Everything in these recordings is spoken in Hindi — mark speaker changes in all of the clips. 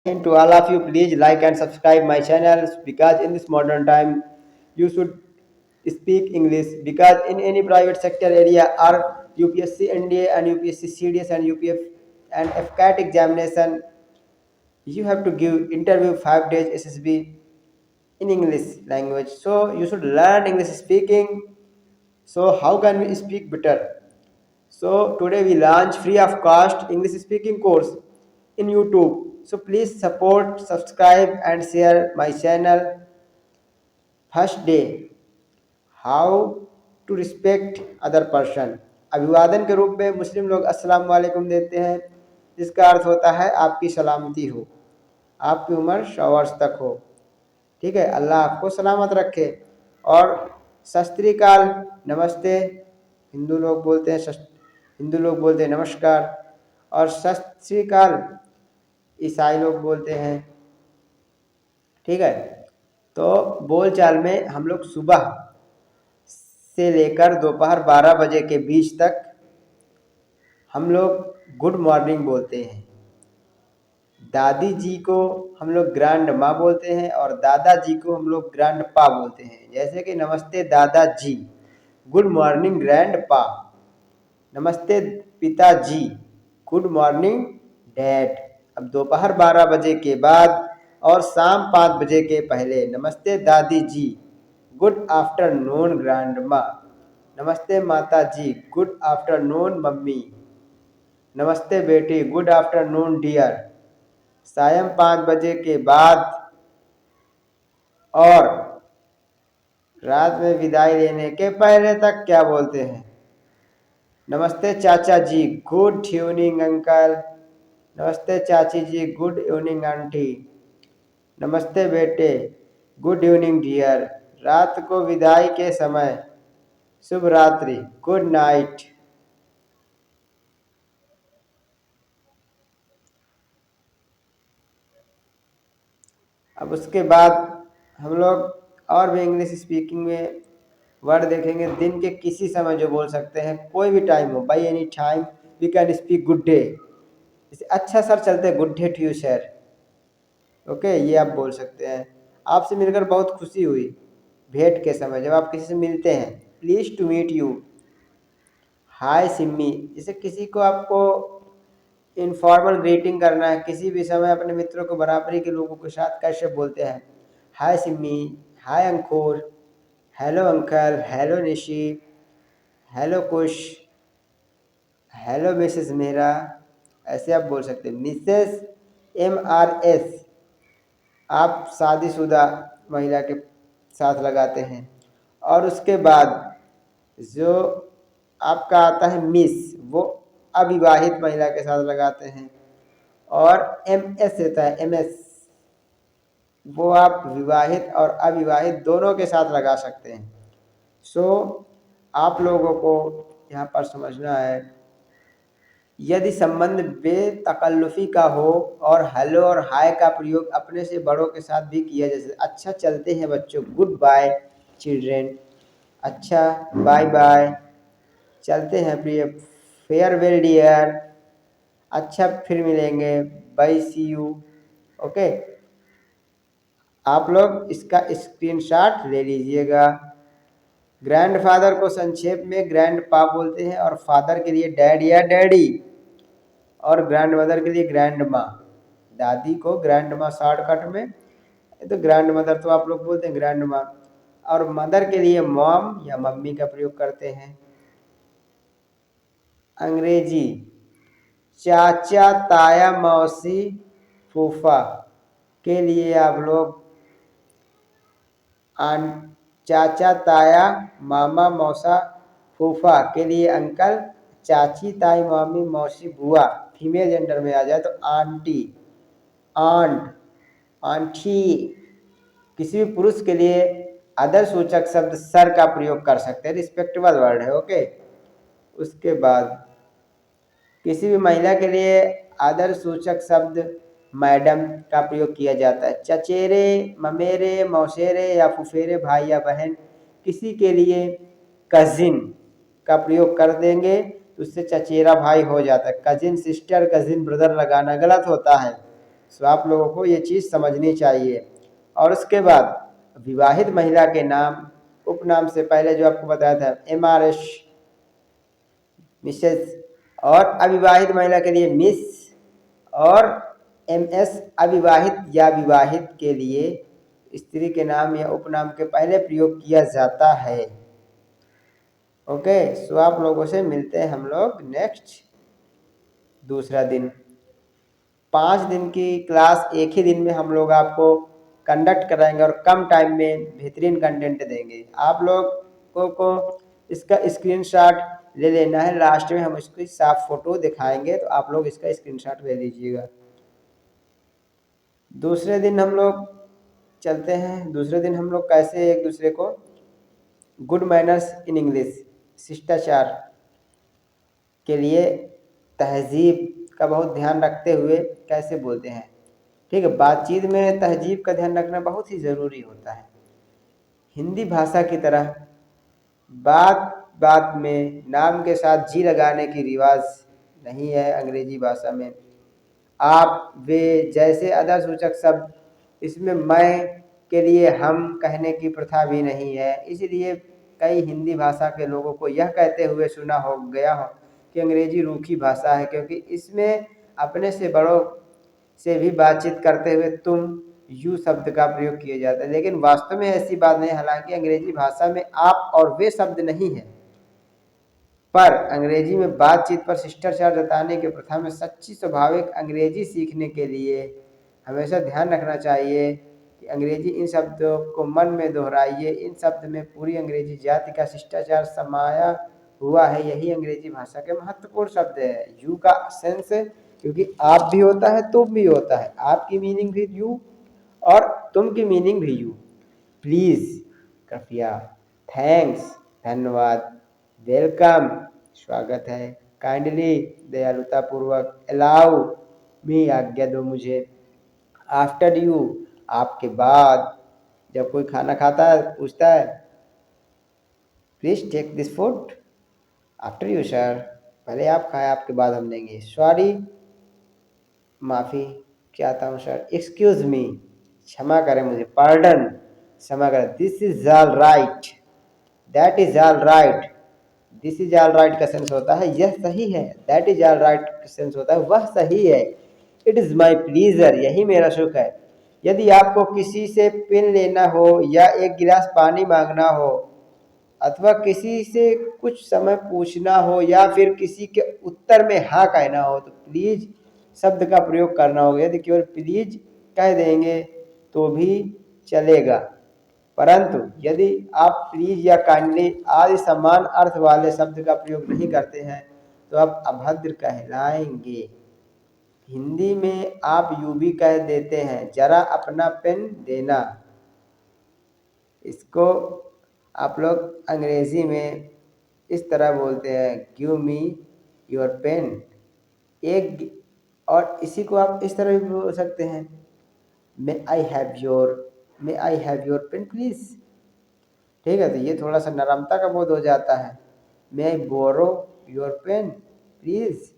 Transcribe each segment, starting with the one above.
Speaker 1: And to all of you, please like and subscribe my channel because in this modern time you should speak English because in any private sector area or UPSC NDA and UPSC CDS and UPF and FCAT examination, you have to give interview 5 days SSB in English language. So you should learn English speaking. So how can we speak better? So today we launch free of cost English speaking course in YouTube. So please support, subscribe and share my channel. First day, how to respect other person. अभिवादन के रूप में मुस्लिम लोग अस्सलाम वालेकुम देते हैं, जिसका अर्थ होता है आपकी सलामती हो, आपकी उम्र 100 वर्ष तक हो। ठीक है, अल्लाह आपको सलामत रखे। और सत श्री अकाल, नमस्ते हिंदू लोग बोलते हैं नमस्कार, और सत श्री अकाल ईसाई लोग बोलते हैं। ठीक है, तो बोलचाल में हम लोग सुबह से लेकर दोपहर 12 बजे के बीच तक हम लोग गुड मॉर्निंग बोलते हैं। दादी जी को हम लोग ग्रैंड माँ बोलते हैं और दादाजी को हम लोग ग्रैंड पा बोलते हैं। जैसे कि नमस्ते दादाजी, गुड मॉर्निंग ग्रैंड पा। नमस्ते पिताजी, गुड मॉर्निंग डैड। अब दोपहर 12 बजे के बाद और शाम 5 बजे के पहले नमस्ते दादी जी, गुड आफ्टरनून ग्रैंड माँ। नमस्ते माता जी, गुड आफ्टरनून मम्मी। नमस्ते बेटी, गुड आफ्टरनून डियर। सायं 5 बजे के बाद और रात में विदाई लेने के पहले तक क्या बोलते हैं? नमस्ते चाचा जी, गुड इवनिंग अंकल। नमस्ते चाची जी, गुड इवनिंग आंटी। नमस्ते बेटे, गुड इवनिंग डियर। रात को विदाई के समय शुभ रात्रि, गुड नाइट। अब उसके बाद हम लोग और भी इंग्लिश स्पीकिंग में वर्ड देखेंगे। दिन के किसी समय जो बोल सकते हैं, कोई भी टाइम हो, by any time we can speak good day. जैसे अच्छा सर चलते, good day to you sir. Okay, ये आप बोल सकते हैं। आपसे मिलकर बहुत खुशी हुई, भेंट के समय जब आप किसी से मिलते हैं, प्लीज टू मीट यू। हाय सिम्मी, जैसे किसी को आपको इनफॉर्मल ग्रीटिंग करना है, किसी भी समय अपने मित्रों को बराबरी के लोगों के साथ कैसे बोलते हैं? Hi Simmi, hi Ankur, hello uncle, hello Nishi, hello Kush, hello Mrs Mehra, ऐसे आप बोल सकते हैं। मिसेस MRS आप शादीशुदा महिला के साथ लगाते हैं। और उसके बाद जो आपका आता है मिस, वो अविवाहित महिला के साथ लगाते हैं। और MS रहता है, MS, वो आप विवाहित और अविवाहित दोनों के साथ लगा सकते हैं। सो आप लोगों को यहाँ पर समझना है, यदि संबंध बेतकल्लुफ़ी का हो और हेलो और हाय का प्रयोग अपने से बड़ों के साथ भी किया, जैसे अच्छा चलते हैं बच्चों, गुड बाय चिल्ड्रेन। अच्छा, बाय बाय, चलते हैं प्रिय, फेयरवेल डियर। अच्छा, फिर मिलेंगे, बाय सी यू। ओके, आप लोग इसका स्क्रीनशॉट ले लीजिएगा। ग्रैंडफादर को संक्षेप में ग्रैंड पा बोलते हैं और फादर के लिए डैड या डैडी, और ग्रैंड मदर के लिए ग्रैंड माँ। दादी को ग्रैंड माँ शॉर्टकट में, तो ग्रैंड मदर तो आप लोग बोलते हैं ग्रैंड माँ। और मदर के लिए मॉम या मम्मी का प्रयोग करते हैं। अंग्रेजी चाचा, ताया, मौसी, फूफा के लिए आप लोग चाचा, ताया, मामा, मौसा, फूफा के लिए अंकल, चाची, ताई, मामी, मौसी, बुआ। फीमेल जेंडर में आ जाए तो आंटी, आंट, आंटी। किसी भी पुरुष के लिए आदर सूचक शब्द सर का प्रयोग कर सकते हैं, रिस्पेक्टेबल वर्ड है। ओके, उसके बाद किसी भी महिला के लिए आदर सूचक शब्द मैडम का प्रयोग किया जाता है। चचेरे, ममेरे, मौसेरे या फुफेरे भाई या बहन, किसी के लिए कजिन का प्रयोग कर देंगे तो उससे चचेरा भाई हो जाता है। कजिन सिस्टर, कजिन ब्रदर लगाना गलत होता है। सो आप लोगों को ये चीज़ समझनी चाहिए। और उसके बाद विवाहित महिला के नाम उपनाम से पहले जो आपको बताया था MRS मिसेस, और अविवाहित महिला के लिए मिस, और MS अविवाहित या विवाहित के लिए स्त्री के नाम या उपनाम के पहले प्रयोग किया जाता है। ओके, सो आप लोगों से मिलते हैं हम लोग नेक्स्ट दूसरा दिन। 5 दिन की क्लास एक ही दिन में हम लोग आपको कंडक्ट कराएंगे और कम टाइम में बेहतरीन कंटेंट देंगे। आप लोगों को इसका स्क्रीनशॉट ले लेना है, लास्ट में हम इसकी साफ फोटो दिखाएंगे तो आप लोग इसका स्क्रीनशॉट ले लीजिएगा। दूसरे दिन हम लोग चलते हैं, दूसरे दिन हम लोग कैसे एक दूसरे को गुड मैनर्स इन इंग्लिश, शिष्टाचार के लिए तहजीब का बहुत ध्यान रखते हुए कैसे बोलते हैं। ठीक है, बातचीत में तहजीब का ध्यान रखना बहुत ही ज़रूरी होता है। हिंदी भाषा की तरह बात बात में नाम के साथ जी लगाने की रिवाज नहीं है अंग्रेजी भाषा में। आप, वे जैसे अदरसूचक शब्द, इसमें मैं के लिए हम कहने की प्रथा भी नहीं है। इसलिए कई हिंदी भाषा के लोगों को यह कहते हुए सुना हो गया हो कि अंग्रेजी रूखी भाषा है, क्योंकि इसमें अपने से बड़ों से भी बातचीत करते हुए तुम यू शब्द का प्रयोग किया जाता है। लेकिन वास्तव में ऐसी बात नहीं। हालांकि अंग्रेजी भाषा में आप और वे शब्द नहीं है, पर अंग्रेजी में बातचीत पर शिष्टाचार जताने की प्रथा में सच्ची स्वाभाविक अंग्रेजी सीखने के लिए हमेशा ध्यान रखना चाहिए कि अंग्रेजी इन शब्दों को मन में दोहराइए। इन शब्द में पूरी अंग्रेजी जाति का शिष्टाचार समाया हुआ है। यही अंग्रेजी भाषा के महत्वपूर्ण शब्द है। यू का सेंस, क्योंकि आप भी होता है, तुम भी होता है, आपकी मीनिंग भी यू और तुम की मीनिंग भी यू। प्लीज, कृपया, थैंक्स, धन्यवाद, वेलकम, स्वागत है, काइंडली, दयालुता पूर्वक, अलाउ मी, आज्ञा दो मुझे, आफ्टर यू, आपके बाद। जब कोई खाना खाता है पूछता है please take this food, after you sir, पहले आप खाएं आपके बाद हम देंगे। सॉरी, माफ़ी चाहता हूँ सर, एक्सक्यूज मी, क्षमा करें मुझे, पार्डन, क्षमा करें, this is all right, that is all right. This is all right का सेंस होता है यह सही है, दैट इज ऑल राइट का सेंस होता है वह सही है, इट इज माई प्लीजर, यही मेरा सुख है। यदि आपको किसी से पेन लेना हो या एक गिलास पानी मांगना हो अथवा किसी से कुछ समय पूछना हो या फिर किसी के उत्तर में हाँ कहना हो तो प्लीज शब्द का प्रयोग करना होगा। यदि केवल प्लीज कह देंगे तो भी चलेगा, परंतु यदि आप प्लीज या काइंडली आदि समान अर्थ वाले शब्द का प्रयोग नहीं करते हैं तो आप अभद्र कहलाएंगे। हिंदी में आप यूं भी कह देते हैं, जरा अपना पेन देना। इसको आप लोग अंग्रेजी में इस तरह बोलते हैं, गिव मी योर पेन। एक, और इसी को आप इस तरह भी बोल सकते हैं, may I have your pen please. ठीक है, तो ये थोड़ा सा नरमता का बोध हो जाता है, may I borrow your pen please.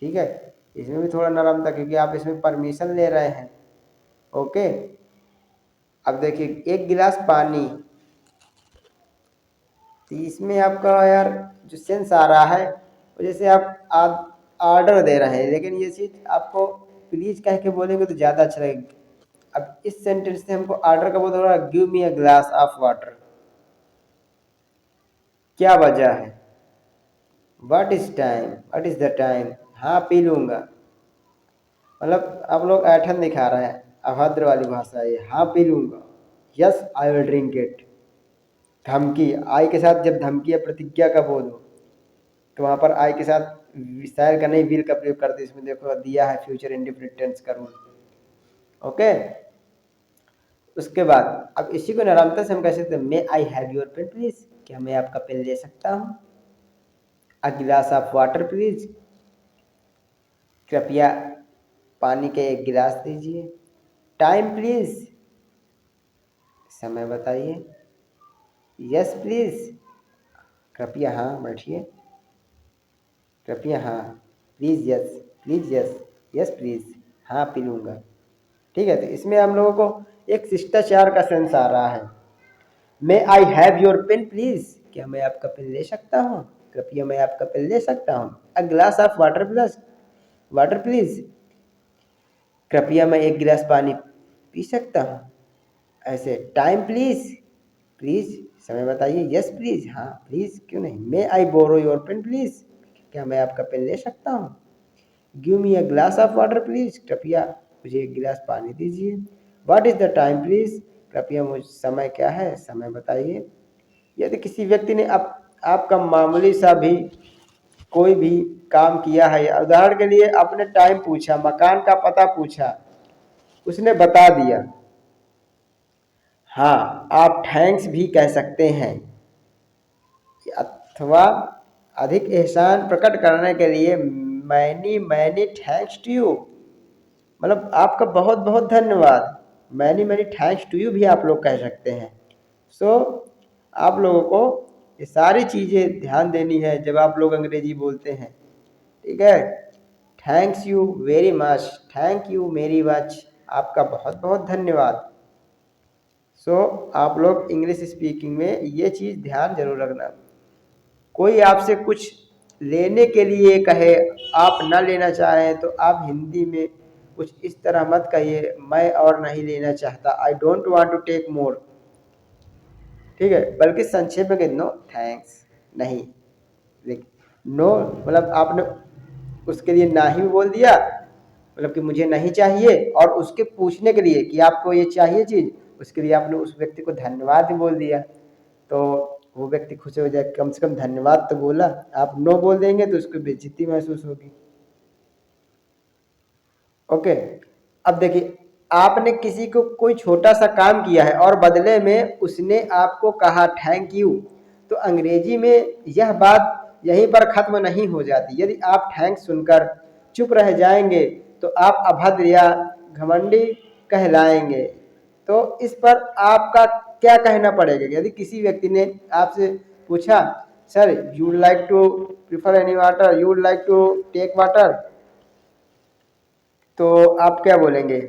Speaker 1: ठीक है, इसमें भी थोड़ा नरमता, क्योंकि आप इसमें परमिशन ले रहे हैं। ओके, अब देखिए एक गिलास पानी, तो इसमें आपका यार जो सेंस आ रहा है वो जैसे आप ऑर्डर दे रहे हैं, लेकिन ये चीज़ आपको प्लीज कह के बोलेंगे तो ज़्यादा अच्छा लगेगा। अब इस सेंटेंस से हमको ऑर्डर का बोल रहा है, give me a glass of water, क्या वजह है, what is time, what is the time, हाँ पी लूँगा। मतलब आप लोग ऐठन दिखा रहे हैं, अभद्र वाली भाषा है ये, हाँ पी लूँगा, yes I will drink it. धमकी, आई के साथ जब धमकी या प्रतिज्ञा का बोध हो तो वहाँ पर आई के साथ शायर का नहीं विल का प्रयोग करते। इसमें देखो दिया है फ्यूचर इंडिफिनिट टेंस का रूल। ओके, उसके बाद अब इसी को नरमता से हम कह सकते हैं, may I have your pen please, क्या मैं आपका पेन ले सकता हूँ। अ गिलास ऑफ वाटर प्लीज, कृपया पानी के एक गिलास दीजिए। टाइम प्लीज, समय बताइए। यस प्लीज, कृपया हाँ बैठिए, कृपया हाँ। Please yes, please yes, yes please. हाँ पी लूँगा। ठीक है, तो इसमें हम लोगों को एक शिष्टाचार का सेंस आ रहा है। May I have your pen please, क्या मैं आपका पेन ले सकता हूँ, कृपया मैं आपका पेन ले सकता हूँ। A glass of water plus water please, कृपया मैं एक गिलास पानी पी सकता हूँ। ऐसे टाइम प्लीज, प्लीज समय बताइए, यस प्लीज, हाँ प्लीज क्यों नहीं। मे आई बोरो योर पेन प्लीज, क्या मैं आपका पेन ले सकता हूँ। Give me a glass of water please, कृपया मुझे एक गिलास पानी दीजिए। What is the time please, कृपया मुझे समय क्या है, समय बताइए। यदि किसी व्यक्ति ने आपका मामूली सा भी कोई भी काम किया है, या उदाहरण के लिए आपने टाइम पूछा, मकान का पता पूछा, उसने बता दिया, हाँ आप थैंक्स भी कह सकते हैं। अथवा अधिक एहसान प्रकट करने के लिए many many thanks to you, मतलब आपका बहुत बहुत धन्यवाद। Many many thanks to you भी आप लोग कह सकते हैं। सो आप लोगों को ये सारी चीज़ें ध्यान देनी है जब आप लोग अंग्रेजी बोलते हैं। ठीक है, thanks you very much, thank you very much, आपका बहुत बहुत धन्यवाद। सो आप लोग इंग्लिश स्पीकिंग में ये चीज़ ध्यान जरूर रखना। कोई आपसे कुछ लेने के लिए कहे, आप ना लेना चाहें, तो आप हिंदी में कुछ इस तरह मत कहिए, मैं और नहीं लेना चाहता, I don't want to take more. ठीक है, बल्कि संक्षेप में कह नो थैंक्स, नहीं, नो मतलब आपने उसके लिए ना ही बोल दिया, मतलब कि मुझे नहीं चाहिए, और उसके पूछने के लिए कि आपको ये चाहिए चीज़, उसके लिए आपने उस व्यक्ति को धन्यवाद भी बोल दिया, तो वो व्यक्ति खुश हो जाए, कम से कम धन्यवाद तो बोला। आप नो बोल देंगे तो उसको बेइज्जती महसूस होगी। ओके, अब देखिए, आपने किसी को कोई छोटा सा काम किया है और बदले में उसने आपको कहा थैंक यू, तो अंग्रेजी में यह बात यहीं पर खत्म नहीं हो जाती। यदि आप थैंक्स सुनकर चुप रह जाएंगे तो आप अभद्र या घमंडी कहलाएंगे। तो इस पर आपका क्या कहना पड़ेगा। यदि किसी व्यक्ति ने आपसे पूछा, sir you would like to prefer any water, you would like to take water, तो आप क्या बोलेंगे।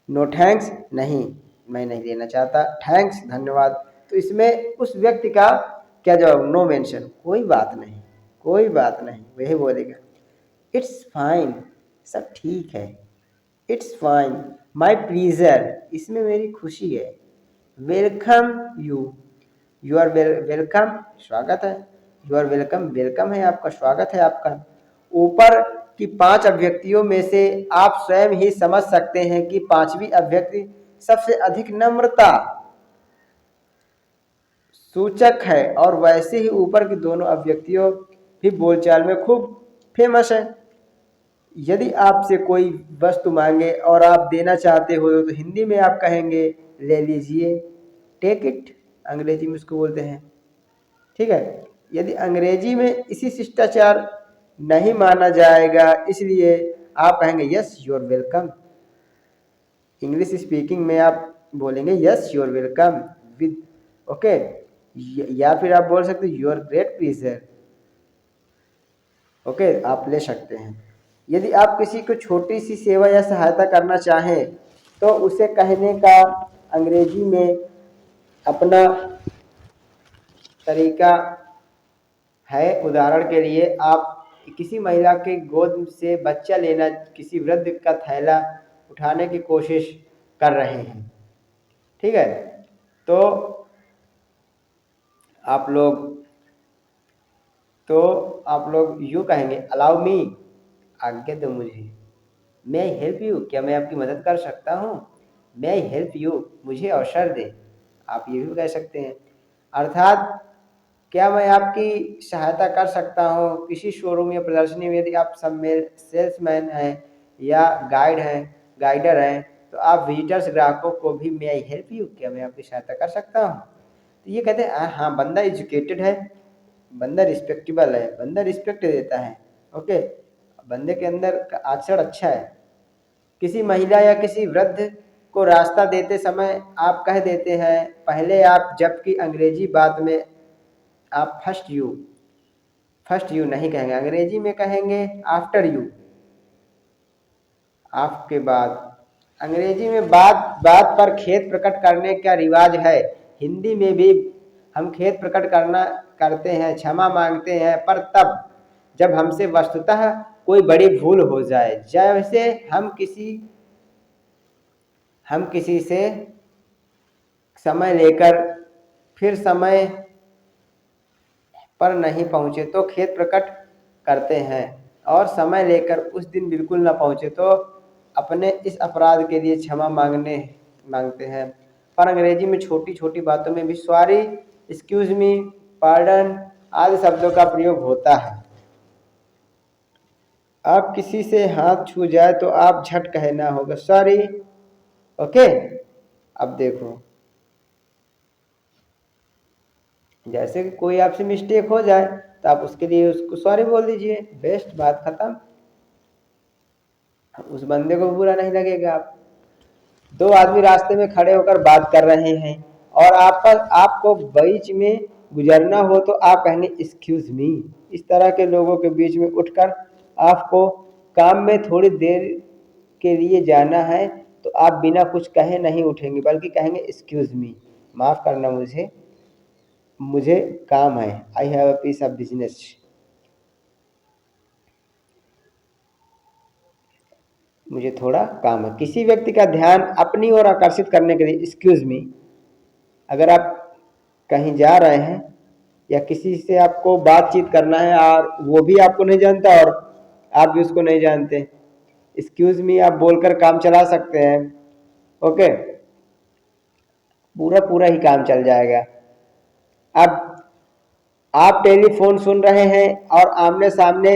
Speaker 1: नो थैंक्स, नहीं मैं नहीं लेना चाहता, थैंक्स धन्यवाद। तो इसमें उस व्यक्ति का क्या जवाब, नो मेंशन, कोई बात नहीं, कोई बात नहीं, वही बोलेगा इट्स फाइन, सब ठीक है, इट्स फाइन, माई प्लीजर, इसमें मेरी खुशी है। Welcome you, you are welcome, स्वागत है, यू आर वेलकम, वेलकम है आपका, स्वागत है आपका। ऊपर की 5 अभिव्यक्तियों में से आप स्वयं ही समझ सकते हैं कि 5वीं अभिव्यक्ति सबसे अधिक नम्रता सूचक है, और वैसे ही ऊपर की दोनों अभिव्यक्तियों भी बोलचाल में खूब फेमस है। यदि आपसे कोई वस्तु मांगे और आप देना चाहते हो तो हिंदी में आप कहेंगे ले लीजिए, टेक इट, अंग्रेजी में उसको बोलते हैं। ठीक है, यदि अंग्रेजी में इसी शिष्टाचार नहीं माना जाएगा, इसलिए आप कहेंगे yes you are welcome. English speaking में आप बोलेंगे yes you are welcome with okay, या फिर आप बोल सकते you are great pleasure. Okay, आप ले सकते हैं। यदि आप किसी को छोटी सी सेवा या सहायता करना चाहें तो उसे कहने का अंग्रेजी में अपना तरीका है। उदाहरण के लिए आप किसी महिला के गोद से बच्चा लेना, किसी वृद्ध का थैला उठाने की कोशिश कर रहे हैं। ठीक है, तो आप लोग यूँ कहेंगे अलाउ मी, आज्ञा दो मुझे। मे आई हेल्प यू, क्या मैं आपकी मदद कर सकता हूँ। मे आई हेल्प यू, मुझे अवसर दे, आप ये भी कह सकते हैं। अर्थात क्या मैं आपकी सहायता कर सकता हूँ। किसी शोरूम या प्रदर्शनी में यदि आप सेल्समैन हैं या गाइडर हैं, तो आप विजिटर्स ग्राहकों को भी मे आई हेल्प यू, क्या मैं आपकी सहायता कर सकता हूँ। तो ये कहते हैं हाँ बंदा एजुकेटेड है, बंदा रिस्पेक्टेबल है, बंदा रिस्पेक्ट देता है। ओके, बंदे के अंदर का आचरण अच्छा है। किसी महिला या किसी वृद्ध को रास्ता देते समय आप कह देते हैं पहले आप, जबकि अंग्रेजी बात में आप फर्स्ट यू नहीं कहेंगे, अंग्रेजी में कहेंगे आफ्टर यू। आपके बाद अंग्रेजी में बात बात पर खेद प्रकट करने का रिवाज है। हिंदी में भी हम खेद प्रकट करते हैं, क्षमा मांगते हैं, पर तब जब हमसे वस्तुतः कोई बड़ी भूल हो जाए। जैसे हम किसी से समय लेकर फिर समय पर नहीं पहुंचे तो खेद प्रकट करते हैं, और समय लेकर उस दिन बिल्कुल ना पहुंचे तो अपने इस अपराध के लिए क्षमा मांगते हैं। पर अंग्रेजी में छोटी छोटी बातों में भी सॉरी, एक्सक्यूज मी, पार्डन आदि शब्दों का प्रयोग होता है। आप किसी से हाथ छू जाए तो आप झट कहना होगा सॉरी। ओके, अब देखो, जैसे कि कोई आपसे मिस्टेक हो जाए तो आप उसके लिए उसको सॉरी बोल दीजिए, बेस्ट, बात खत्म, उस बंदे को बुरा नहीं लगेगा। आप दो आदमी रास्ते में खड़े होकर बात कर रहे हैं और आपको बीच में गुजरना हो तो आप कहेंगे एक्सक्यूज मी। इस तरह के लोगों के बीच में उठकर आपको काम में थोड़ी देर के लिए जाना है तो आप बिना कुछ कहे नहीं उठेंगे, बल्कि कहेंगे एक्सक्यूज मी, माफ़ करना, मुझे काम है, I have a piece of business, मुझे थोड़ा काम है। किसी व्यक्ति का ध्यान अपनी ओर आकर्षित करने के लिए एक्सक्यूज मी। अगर आप कहीं जा रहे हैं या किसी से आपको बातचीत करना है और वो भी आपको नहीं जानता और आप भी उसको नहीं जानते, एक्सक्यूज मी आप बोलकर काम चला सकते हैं। ओके, पूरा पूरा ही काम चल जाएगा। अब आप टेलीफोन सुन रहे हैं और आमने सामने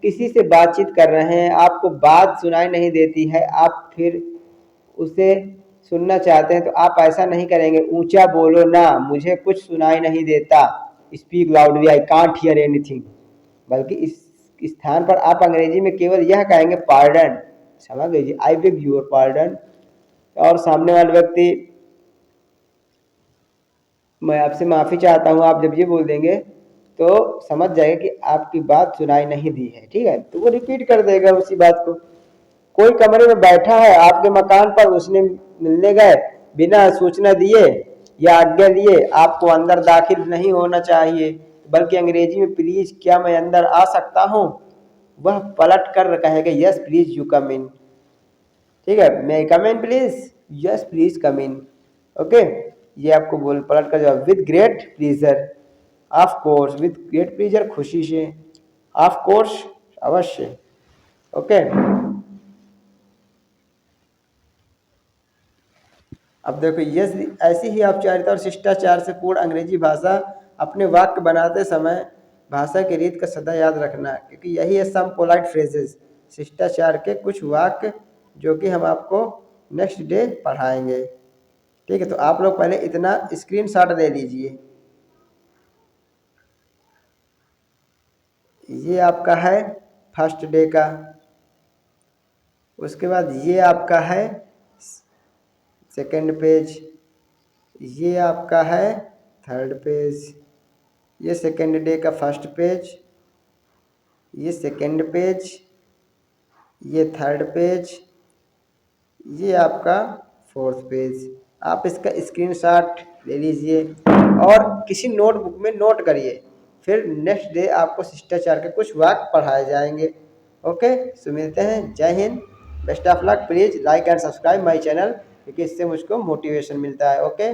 Speaker 1: किसी से बातचीत कर रहे हैं, आपको बात सुनाई नहीं देती है, आप फिर उसे सुनना चाहते हैं तो आप ऐसा नहीं करेंगे, ऊंचा बोलो ना, मुझे कुछ सुनाई नहीं देता, speak loudly, I can't hear anything. बल्कि इस स्थान पर आप अंग्रेजी में केवल यह कहेंगे पार्डन, क्षमा कीजिए, आई बेग योर पार्डन, और सामने वाले व्यक्ति, मैं आपसे माफ़ी चाहता हूँ, आप जब ये बोल देंगे तो समझ जाएगा कि आपकी बात सुनाई नहीं दी है। ठीक है, तो वो रिपीट कर देगा उसी बात को। कोई कमरे में बैठा है आपके मकान पर, उसने मिलने गए, बिना सूचना दिए या आज्ञा लिए आपको अंदर दाखिल नहीं होना चाहिए, बल्कि अंग्रेजी में प्लीज क्या मैं अंदर आ सकता हूँ, वह पलट कर कहेगा yes please you come in. ठीक है, मैं come in please, yes please come in. Okay, ये आपको बोल पलट कर जवाब, with great pleasure, of course, with great pleasure, खुशी से, ऑफ कोर्स, अवश्य। ओके, अब देखो, यस, ऐसी ही औपचारिकता और शिष्टाचार से पूर्ण अंग्रेजी भाषा अपने वाक्य बनाते समय भाषा की रीत का सदा याद रखना, क्योंकि यही है सम पोलाइट फ्रेजेस, शिष्टाचार के कुछ वाक्य जो कि हम आपको नेक्स्ट डे पढ़ाएंगे। ठीक है, तो आप लोग पहले इतना स्क्रीनशॉट ले लीजिए। ये आपका है फर्स्ट डे का, उसके बाद ये आपका है सेकंड पेज, ये आपका है थर्ड पेज, ये सेकंड डे का फर्स्ट पेज, ये सेकंड पेज, ये थर्ड पेज, ये आपका फोर्थ पेज। आप इसका स्क्रीनशॉट ले लीजिए और किसी नोटबुक में नोट करिए, फिर नेक्स्ट डे आपको शिष्टाचार के कुछ वाक्य पढ़ाए जाएंगे। ओके, सो मिलते हैं, जय Hind, best of luck, please like and subscribe my channel, क्योंकि इससे मुझको मोटिवेशन मिलता है। ओके।